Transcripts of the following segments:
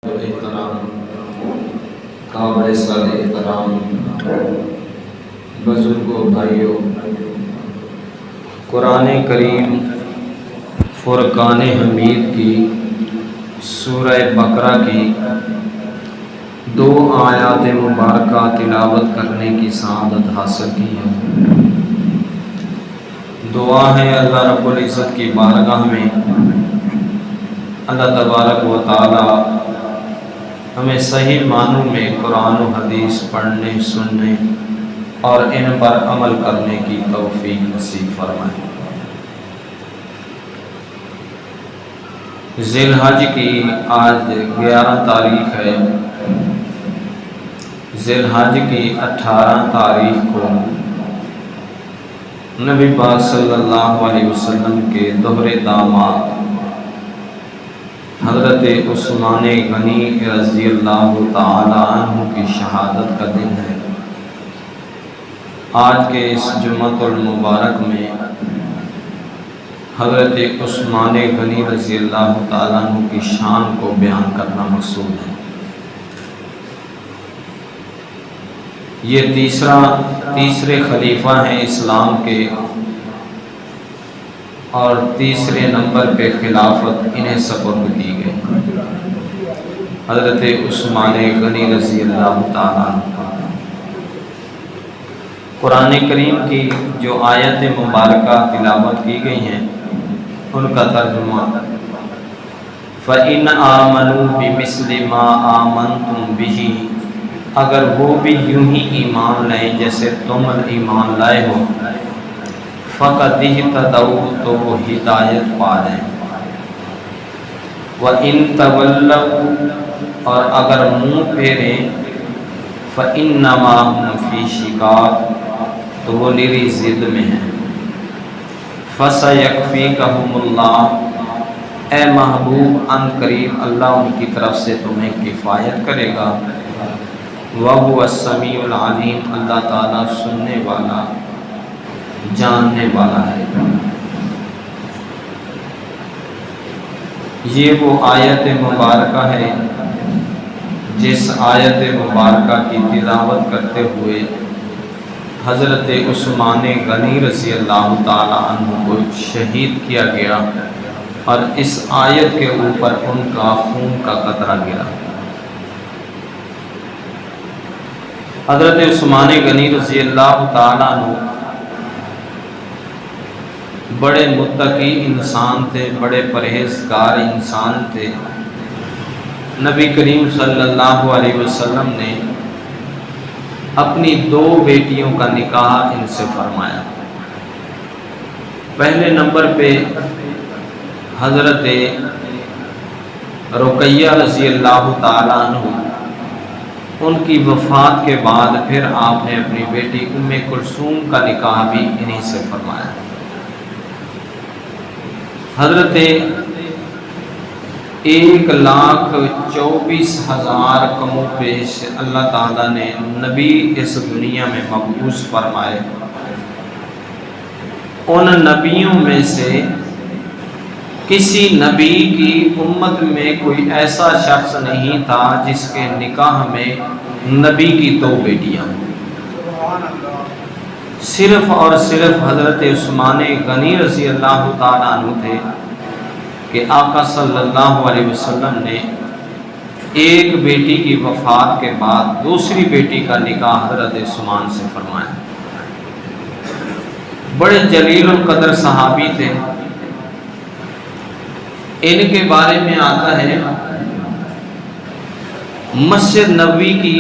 احترام قابل سال احترام بزرگوں بھائیوں، قرآن کریم فرقان حمید کی سورہ بقرہ کی 2 آیات مبارکہ تلاوت کرنے کی سعادت حاصل کی ہے۔ دعا ہے اللہ رب العزت کی بارگاہ میں اللہ تبارک و تعالی ہمیں صحیح معنوں میں قرآن و حدیث پڑھنے، سننے اور ان پر عمل کرنے کی توفیق نصیب فرمائے۔ ذی الحج کی آج 11 تاریخ ہے۔ ذی الحج کی 18 تاریخ کو نبی پاک صلی اللہ علیہ وسلم کے دوہرے داماد حضرت عثمان غنی رضی اللہ تعالی عنہ کی شہادت کا دن ہے۔ آج کے اس جمعۃ المبارک میں حضرت عثمان غنی رضی اللہ تعالی عنہ کی شان کو بیان کرنا مقصود ہے۔ یہ تیسرے خلیفہ ہیں اسلام کے، اور تیسرے نمبر پہ خلافت انہیں سپرد کی گئی، حضرت عثمان غنی رضی اللہ تعالیٰ عنہ۔ قرآن کریم کی جو آیت مبارکہ تلاوت کی گئی ہیں ان کا ترجمہ فَإِنْ آمَنُوا بِمِثْلِ مَا آمَنْتُمْ بِهِ، اگر وہ بھی یوں ہی ایمان لائیں جیسے تم ایمان لائے ہو، فَقَدْ اهْتَدَوْا، تو وہ ہدایت پا جائیں۔ وَإِن تَوَلَّوْا، اور اگر منہ پھیریں، فَإِنَّمَا هُمْ فِي شِقَاقٍ، تو وہ نری ضد میں ہیں۔ فَسَيَكْفِيكَهُمُ اللَّهُ، اے محبوب ان قریب اللہ ان کی طرف سے تمہیں کفایت کرے گا۔ وَهُوَ السَّمِيعُ الْعَلِيمُ، اللہ تعالیٰ سننے والا جاننے والا ہے۔ یہ وہ آیت مبارکہ ہے جس آیت مبارکہ کی تلاوت کرتے ہوئے حضرت عثمان غنی رضی اللہ تعالی عنہ کو شہید کیا گیا، اور اس آیت کے اوپر ان کا خون کا قطرہ گرا۔ حضرت عثمان غنی رضی اللہ تعالی عنہ بڑے متقی انسان تھے، بڑے پرہیزگار انسان تھے۔ نبی کریم صلی اللہ علیہ وسلم نے اپنی 2 بیٹیوں کا نکاح ان سے فرمایا۔ پہلے نمبر پہ حضرت رقیہ رضی اللہ تعالیٰ عنہ، ان کی وفات کے بعد پھر آپ نے اپنی بیٹی ام کلثوم کا نکاح بھی انہی سے فرمایا۔ حضرت 1,24,000 کم و بیش اللہ تعالیٰ نے نبی اس دنیا میں مبعوث فرمائے۔ ان نبیوں میں سے کسی نبی کی امت میں کوئی ایسا شخص نہیں تھا جس کے نکاح میں نبی کی 2 بیٹیاں ہوں۔ صرف اور صرف حضرت عثمان غنی رضی اللہ تعالیٰ عنہ تھے کہ آقا صلی اللہ علیہ وسلم نے ایک بیٹی کی وفات کے بعد دوسری بیٹی کا نکاح حضرت عثمان سے فرمایا۔ بڑے جلیل القدر صحابی تھے۔ ان کے بارے میں آتا ہے مسجد نبوی کی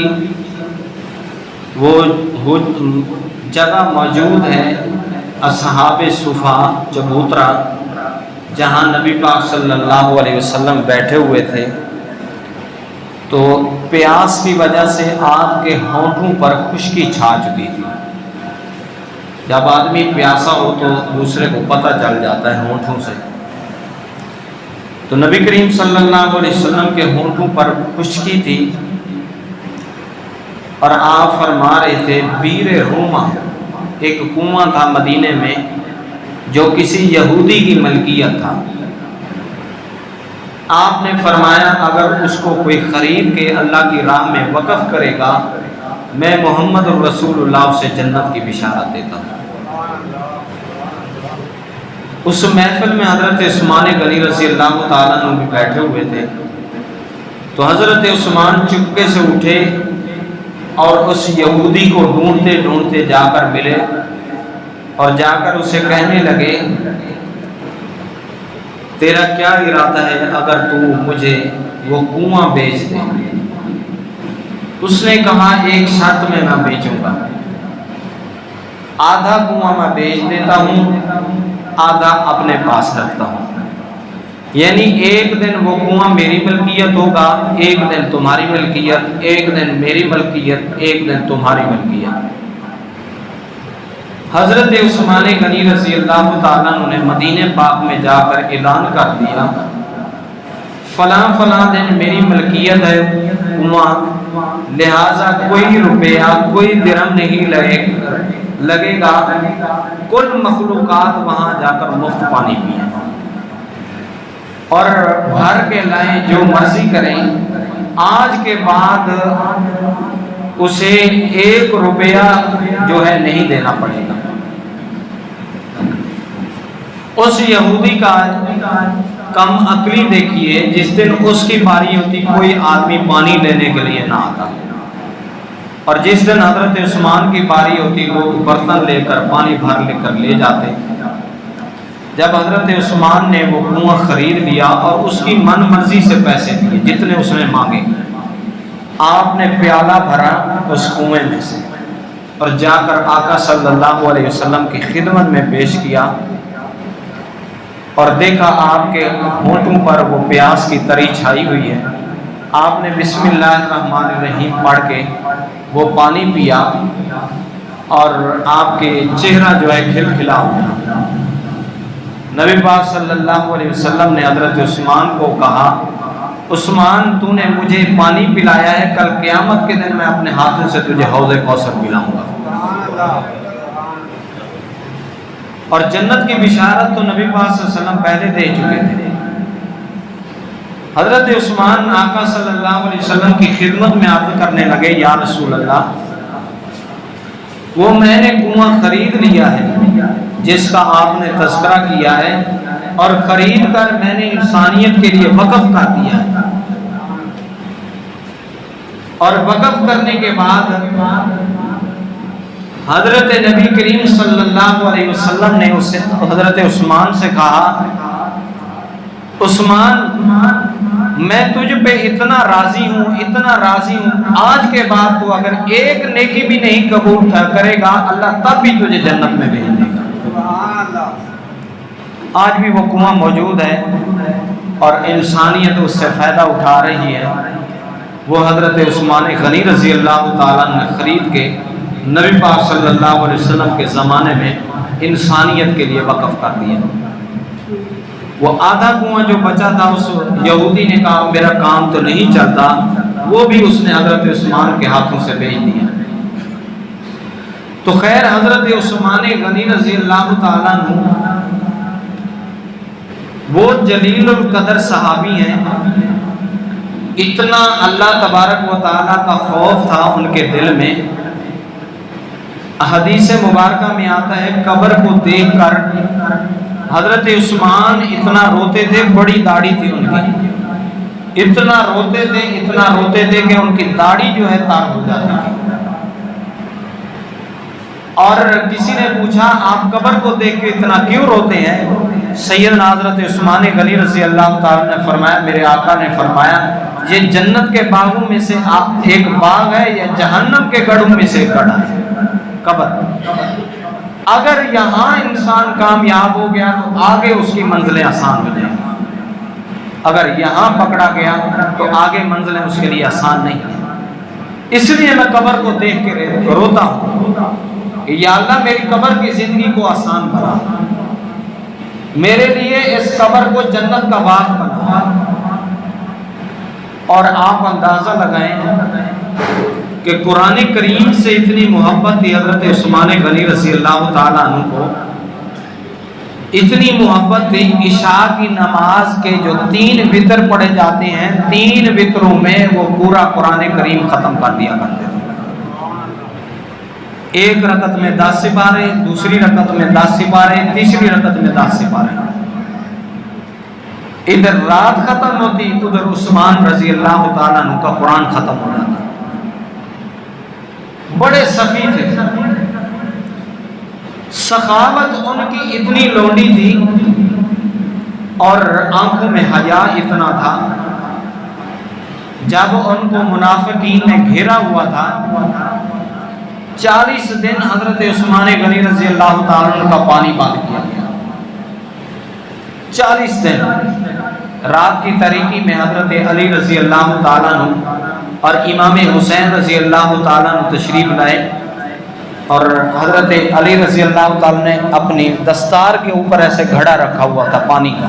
وہ جگہ موجود ہے اصحاب صفا چبوترا، جہاں نبی پاک صلی اللہ علیہ وسلم بیٹھے ہوئے تھے، تو پیاس کی وجہ سے آپ کے ہونٹوں پر خشکی چھا چکی تھی۔ جب آدمی پیاسا ہو تو دوسرے کو پتہ چل جاتا ہے ہونٹوں سے، تو نبی کریم صلی اللہ علیہ وسلم کے ہونٹوں پر خشکی تھی، اور آپ فرما رہے تھے بیر روما، ایک کنواں تھا مدینے میں جو کسی یہودی کی ملکیت تھا۔ آپ نے فرمایا اگر اس کو کوئی خرید کے اللہ کی راہ میں وقف کرے گا میں محمد الرسول اللہ سے جنت کی بشارت دیتا ہوں۔ اس محفل میں حضرت عثمان غنی رضی اللہ تعالیٰ عنہ بھی بیٹھے ہوئے تھے، تو حضرت عثمان چپکے سے اٹھے اور اس یہودی کو ڈھونڈتے ڈھونڈتے جا کر ملے اور جا کر اسے کہنے لگے تیرا کیا ارادہ ہے اگر تو مجھے وہ کنواں بیچ دے؟ اس نے کہا ایک شرط میں نہ بیچوں گا، آدھا کنواں میں بیچ دیتا ہوں، آدھا اپنے پاس رکھتا ہوں، یعنی ایک دن وہ کنواں میری ملکیت ہوگا، ایک دن تمہاری ملکیت، ایک دن میری ملکیت، ایک دن تمہاری ملکیت۔ حضرت عثمان غنی رضی اللہ تعالیٰ عنہ نے مدینہ پاک میں جا کر اعلان کر دیا فلاں فلاں دن میری ملکیت ہے کنواں، لہٰذا کوئی روپیہ کوئی درہم نہیں لگے گا، کل مخلوقات وہاں جا کر مفت پانی پئیں اور بھر کے لائیں، جو مرضی کریں، آج کے بعد اسے 1 روپیہ جو ہے نہیں دینا پڑے گا۔ اس یہودی کا کم عقلی دیکھیے، جس دن اس کی باری ہوتی کوئی آدمی پانی لینے کے لیے نہ آتا، اور جس دن حضرت عثمان کی باری ہوتی لوگ برتن لے کر پانی بھر لے کر لے جاتے۔ جب حضرت عثمان نے وہ کنواں خرید لیا اور اس کی من مرضی سے پیسے دیے جتنے اس نے مانگے، آپ نے پیالہ بھرا اس کنویں میں سے اور جا کر آقا صلی اللہ علیہ وسلم کی خدمت میں پیش کیا اور دیکھا آپ کے ہونٹوں پر وہ پیاس کی تری چھائی ہوئی ہے۔ آپ نے بسم اللہ الرحمن الرحیم پڑھ کے وہ پانی پیا اور آپ کے چہرہ جو ہے کھلکھلا اٹھا۔ نبی پاک صلی اللہ علیہ وسلم نے حضرت عثمان کو کہا عثمان تو نے مجھے پانی پلایا ہے، کل قیامت کے دن میں اپنے ہاتھوں سے تجھے حوض کوثر پلاؤں گا۔ اور جنت کی بشارت تو نبی پاک صلی اللہ علیہ وسلم پہلے دے چکے تھے۔ حضرت عثمان آقا صلی اللہ علیہ وسلم کی خدمت میں عرض کرنے لگے یا رسول اللہ، وہ میں نے کنواں خرید لیا ہے جس کا آپ نے تذکرہ کیا ہے، اور خرید کر میں نے انسانیت کے لیے وقف کر دیا ہے، اور وقف کرنے کے بعد حضرت نبی کریم صلی اللہ علیہ وسلم نے اسے حضرت عثمان سے کہا عثمان میں تجھ پہ اتنا راضی ہوں، اتنا راضی ہوں، آج کے بعد تو اگر ایک نیکی بھی نہیں قبول کرے گا اللہ تب بھی تجھے جنت میں بھیج دے گا۔ آج بھی وہ کنواں موجود ہے اور انسانیت اس سے فائدہ اٹھا رہی ہے۔ وہ حضرت عثمان غنی رضی اللہ تعالیٰ نے خرید کے نبی پاک صلی اللہ علیہ وسلم کے زمانے میں انسانیت کے لیے وقف کر دیا۔ وہ آدھا کنواں جو بچا تھا اس یہودی نے کہا میرا کام تو نہیں چلتا، وہ بھی اس نے حضرت عثمان کے ہاتھوں سے بھیج دیا۔ تو خیر حضرت عثمان غنی رضی اللہ تعالیٰ عنہ وہ جلیل القدر صحابی ہیں، اتنا اللہ تبارک و تعالیٰ کا خوف تھا ان کے دل میں۔ حدیث مبارکہ میں آتا ہے قبر کو دیکھ کر حضرت عثمان اتنا روتے تھے، بڑی داڑھی تھی ان کی، اتنا روتے تھے کہ ان کی داڑھی جو ہے تار ہو جاتی تھی۔ اور کسی نے پوچھا آپ قبر کو دیکھ کے اتنا کیوں روتے ہیں؟ سیدنا حضرت عثمان غنی رضی اللہ تعالیٰ نے فرمایا میرے آقا نے فرمایا یہ جنت کے باغوں میں سے ایک باغ ہے یا جہنم کے گڑھوں میں سے ایک گڑھ ہے قبر۔ اگر یہاں انسان کامیاب ہو گیا تو آگے اس کی منزلیں آسان ہو جائیں گی، اگر یہاں پکڑا گیا تو آگے منزلیں اس کے لیے آسان نہیں ہیں۔ اس لیے میں قبر کو دیکھ کے روتا ہوں کہ یا اللہ میری قبر کی زندگی کو آسان بنا، میرے لیے اس قبر کو جنت کا باغ بنا۔ اور آپ اندازہ لگائیں کہ قرآن کریم سے اتنی محبت تھی حضرت عثمان غنی رضی اللہ تعالیٰ عنہ کو اتنی محبت تھی، عشاء کی نماز کے جو 3 وتر پڑھے جاتے ہیں 3 وتروں میں وہ پورا قرآن کریم ختم کر دیا کرتے تھے۔ ایک رکعت میں 10 سپارے، دوسری رکعت میں 10 سپارے، تیسری رکعت میں 10 سپارے۔ ادھر رات ختم ہوتی، ادھر عثمان رضی اللہ تعالیٰ عنہ کا قرآن ختم ہو جاتا۔ بڑے سخی تھے، سخاوت ان کی اتنی لونڈی تھی اور آنکھوں میں حیا اتنا تھا، جب ان کو منافقین نے گھیرا ہوا تھا 40 دن حضرت عثمان غنی رضی اللہ تعالیٰ عنہ کا پانی بند کیا گیا۔ 40 دن رات کی تاریکی میں حضرت علی رضی اللہ تعالیٰ عنہ اور امام حسین رضی اللہ تعالیٰ عنہ تشریف لائے، اور حضرت علی رضی اللہ تعالیٰ نے اپنی دستار کے اوپر ایسے گھڑا رکھا ہوا تھا پانی کا،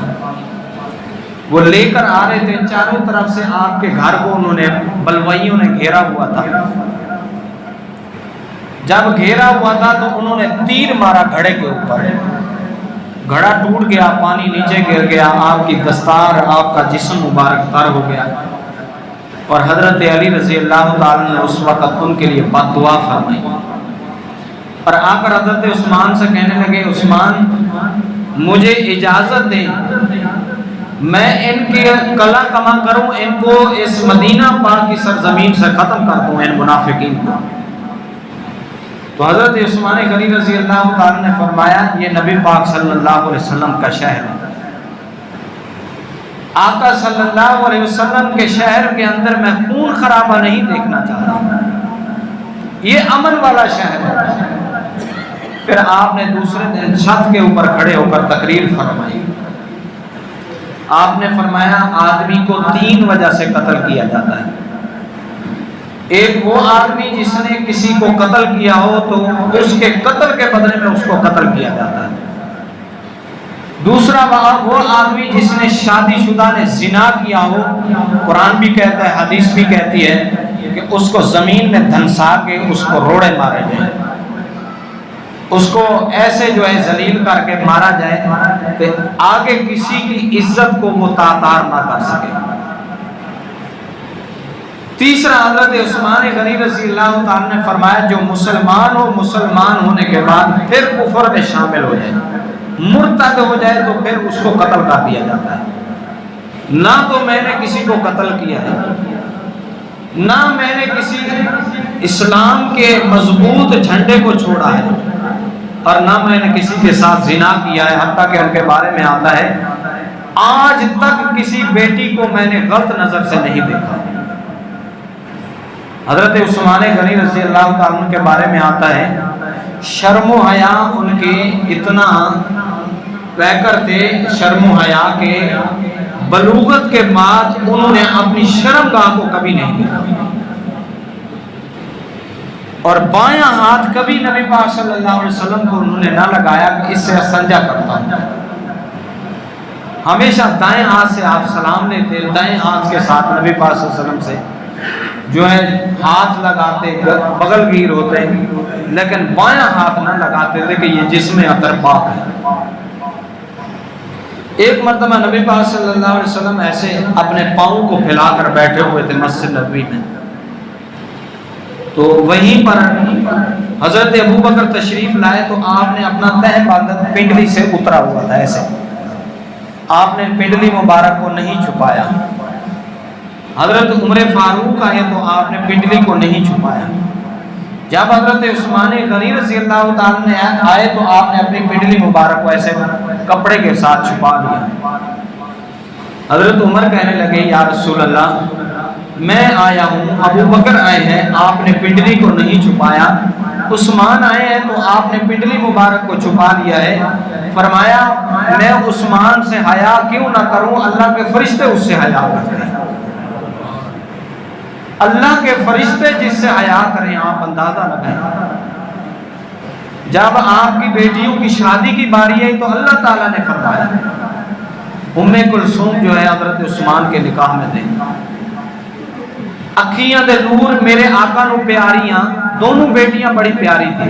وہ لے کر آ رہے تھے۔ چاروں طرف سے آپ کے گھر کو انہوں نے بلوائیوں نے گھیرا ہوا تھا۔ جب گھیرا ہوا تھا تو انہوں نے تیر مارا گھڑے کے اوپر، گھڑا ٹوٹ گیا، پانی نیچے گر گیا، آپ کی دستار، آپ کا جسم مبارک تر ہو گیا، اور حضرت علی رضی اللہ تعالیٰ نے اس وقت ان کے لیے بد دعا فرمائی، اور آ کر حضرت عثمان سے کہنے لگے، عثمان مجھے اجازت دیں، میں ان کی کلا کما کروں، ان کو اس مدینہ پاک کی سرزمین سے ختم کر دوں، ان منافقین کو۔ تو حضرت عثمان غنی رضی اللہ تعالیٰ نے فرمایا یہ نبی پاک صلی اللہ علیہ وسلم کا شہر ہے، آقا صلی اللہ علیہ وسلم کے شہر کے اندر میں خون خرابہ نہیں دیکھنا چاہتا، یہ امن والا شہر ہے۔ پھر آپ نے دوسرے دن چھت کے اوپر کھڑے ہو کر تقریر فرمائی۔ آپ نے فرمایا آدمی کو 3 وجہ سے قتل کیا جاتا ہے، ایک وہ آدمی جس نے کسی کو قتل کیا ہو تو اس کے قتل کے بدلے میں اس کو قتل کیا جاتا ہے، دوسرا وہ آدمی جس نے شادی شدہ نے زنا کیا ہو، قرآن بھی کہتا ہے حدیث بھی کہتی ہے کہ اس کو زمین میں دھنسا کے اس کو روڑے مارے جائیں، اس کو ایسے جو ہے ذلیل کر کے مارا جائے کہ آگے کسی کی عزت کو وہ تعطار نہ کر سکے۔ تیسرا حضرت عثمان غنی رضی اللہ تعالیٰ نے فرمایا جو مسلمان ہو، مسلمان ہونے کے بعد پھر کفر میں شامل ہو جائے، مرتد ہو جائے تو پھر اس کو قتل کر دیا جاتا ہے۔ نہ تو میں نے کسی کو قتل کیا ہے، نہ میں نے کسی اسلام کے مضبوط جھنڈے کو چھوڑا ہے، اور نہ میں نے کسی کے ساتھ زنا کیا ہے، حتیٰ کہ ان کے بارے میں آتا ہے آج تک کسی بیٹی کو میں نے غلط نظر سے نہیں دیکھا۔ حضرت عثمان غنی رضی اللہ تعالیٰ عنہ کے بارے میں آتا ہے شرم و حیا ان کے اتنا پیکر تھے، شرم و حیا کے، بلوغت کے بعد انہوں نے اپنی شرمگاہ کو کبھی نہیں دیکھا، اور بایاں ہاتھ کبھی نبی پاک صلی اللہ علیہ وسلم کو انہوں نے نہ لگایا کہ اس سے استنجا کرتا ہوں، ہمیشہ دائیں ہاتھ سے آپ سلام لیتے، دائیں ہاتھ کے ساتھ نبی پاک صلی اللہ علیہ وسلم سے جو ہے ہاتھ لگاتے، بغل گیر ہوتے، لیکن بایاں ہاتھ نہ لگاتے تھے کہ یہ جسم اطہر پاک ہے۔ ایک مرتبہ نبی پاک صلی اللہ علیہ وسلم ایسے اپنے پاؤں کو پھیلا کر بیٹھے ہوئے تھے مسجد نبوی میں، تو وہیں پر حضرت ابو بکر تشریف لائے تو آپ نے اپنا تہ باندھ پنڈلی سے اترا ہوا تھا، ایسے آپ نے پنڈلی مبارک کو نہیں چھپایا۔ حضرت عمر فاروق آئے تو آپ نے پنڈلی کو نہیں چھپایا۔ جب حضرت عثمان غنی رضی اللہ تعالیٰ نے آئے تو آپ نے اپنی پنڈلی مبارک کو ایسے کپڑے کے ساتھ چھپا لیا۔ حضرت عمر کہنے لگے یا رسول اللہ میں آیا ہوں، ابو بکر آئے ہیں، آپ نے پنڈلی کو نہیں چھپایا، عثمان آئے ہیں تو آپ نے پنڈلی مبارک کو چھپا لیا ہے۔ فرمایا میں عثمان سے حیا کیوں نہ کروں، اللہ کے فرشتے اس سے حیا کرتے ہیں، اللہ کے فرشتے جس سے حیا کریں، آپ اندازہ لگائیں۔ جب آپ کی بیٹیوں کی شادی کی باری آئی تو اللہ تعالیٰ نے فرمایا ام کلثوم جو ہے حضرت عثمان کے نکاح میں دیں، اکھیاں دے نور میرے آقا نو پیاریاں، دونوں بیٹیاں بڑی پیاری تھی،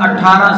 18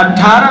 18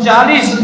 40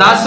10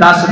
10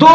2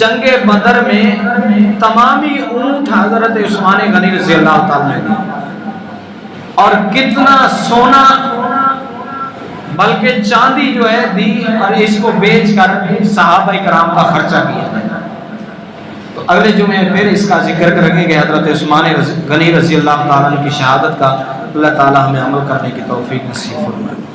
جنگ بدر میں تمامی اونٹ حضرت عثمان غنی رضی اللہ تعالیٰ نے دی، اور کتنا سونا بلکہ چاندی جو ہے دی، اور اس کو بیچ کر صحابہ کرام کا خرچہ کیا ہے۔ تو اگلے جمعے پھر اس کا ذکر کریں گے حضرت عثمان غنی رضی اللہ تعالیٰ کی شہادت کا۔ اللہ تعالیٰ ہمیں عمل کرنے کی توفیق نصیب فرمائے۔